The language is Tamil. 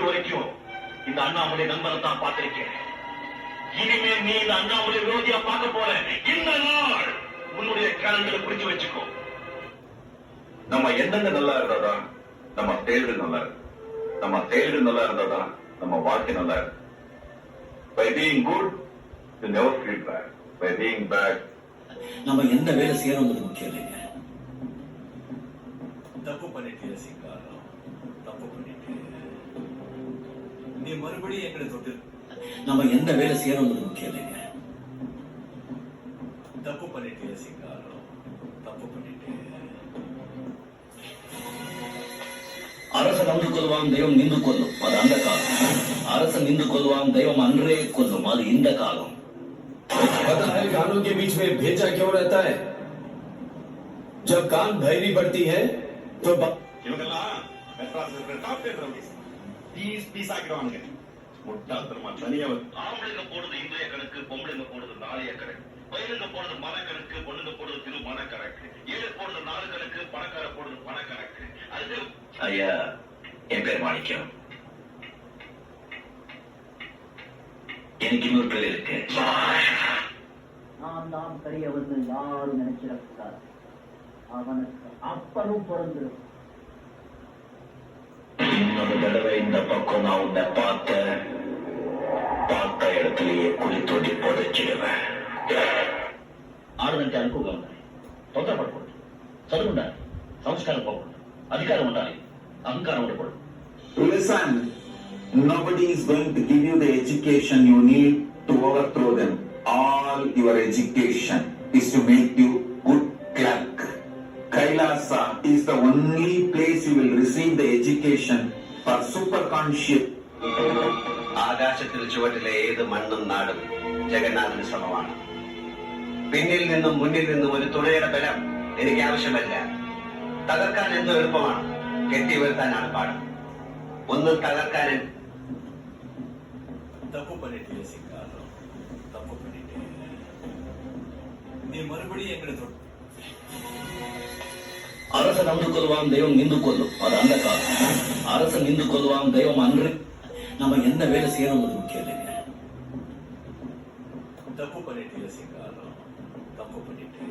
வரைக்கும் இந்த அண்ணாமலை நண்பரை தான் பார்த்திருக்கேன். இனிமே நீ இந்த அண்ணாமலை விரோதியா பார்க்க போற இந்த நாள் உன்னுடைய கேலண்டரை குறிச்சு வச்சுக்கோ. நம்ம எண்ணங்கள் நல்லா இருந்தாதான் நம்ம செயல்கள் நல்லா இருக்கு. நம்ம செயல்கள் நல்லா இருந்தாதான் நம்ம வாழ்க்கை நல்லா இருக்கு. By being good, you never feel bad. By being bad, நம்ம எந்த வேலை செய்யறோங்கிறது முக்கியம் இல்லைங்க. தப்பு பண்ணிட்டு சிங்காரம், தப்பு பண்ணிட்டு நீ மறுபடியும் எங்களை தொட்டு. நம்ம எந்த வேலை செய்யறோங்கிறது முக்கியம் இல்லைங்க. தப்பு பண்ணிட்டு சிங்காரம், தப்பு பண்ணிட்டு. அரசன் அன்று கொள்வான் தெய்வம் நின்று கொள்ளும், அது அந்த காலம். அரசன் நின்று கொள்வான் தெய்வம் அன்றே கொள்ளும், அது இந்த காலம். पता है कानों के बीच में भेजा क्यों रहता है? जब कान भैरी बढ़ती है तो இவங்கெல்லாம் மெட்ராஸ் இருக்கிற டாப் டென் ரவுடிஸ். பீஸ் ஆக்கிடுவாங்க. முட்டாள்தனமா தனியா ஆம்பளைங்க போடுறது இந்திய கணக்கு, பொம்பளைங்க போடுறது நாளைய கணக்கு, பையனுங்க போடுறது மன கணக்கு, பொண்ணுங்க போடுறது திருமண கணக்கு, ஏழை போடுறது நாலு கணக்கு, பணக்கார போடுறது பண கணக்கு. அது ஐயா, என் பேர் மாணிக்கம். எனக்கு இன்னொரு பேர் இருக்கு. நான் தான் பெரியவன்னு யாரும் நினைச்சிடக்கூடாது. அவனுக்கு அப்பனும் பிறந்திருக்கும். இன்னொரு தடவை இந்த பக்கம் நான் உன்னை பார்த்த இடத்திலேயே குழி தோண்டி புதைச்சிடுவேன். ఆడదంటే అనుకోగా ఉండాలి, తొందరపడకూడదు, చదువు ఉండాలి, సంస్కారం పోకూడదు, అధికారం ఉండాలి, అహంకారం ఉండకూడదు. Listen, nobody is going to give you the education you need to overthrow them. All your education is to make you good clerk. Kailasa is the only place you will receive the education for superconscious. ആകാശത്തിൽ ചുവട്ടിലെ ഏത് മണ്ണും നാടും ജഗന്നാഥന് സമമാണ്. പിന്നിൽ നിന്നും മുന്നിൽ നിന്നും ഒരു തുണയുടെ ബലം എനിക്ക് ആവശ്യമല്ല. തകർക്കാൻ എന്തോ എളുപ്പമാണ്, കെട്ടിവരുത്താനാണ് പാഠം. ഒന്നും തകർക്കാൻ தப்பு பண்ணிட்டு சிங்காரம், தப்பு பண்ணிட்டு நீ மறுபடியும் எங்களை தொட்டு. அரசன் அன்று கொள்வான் தெய்வம் நின்று கொள்ளும், அது அந்த காலம். அரசன் நின்று கொள்வான் தெய்வம் அன்று. நம்ம எந்த வேலை செய்யறோங்கிறது முக்கியம் இல்லைங்க. தப்பு பண்ணிட்டு சிங்காரம், தப்பு பண்ணிட்டு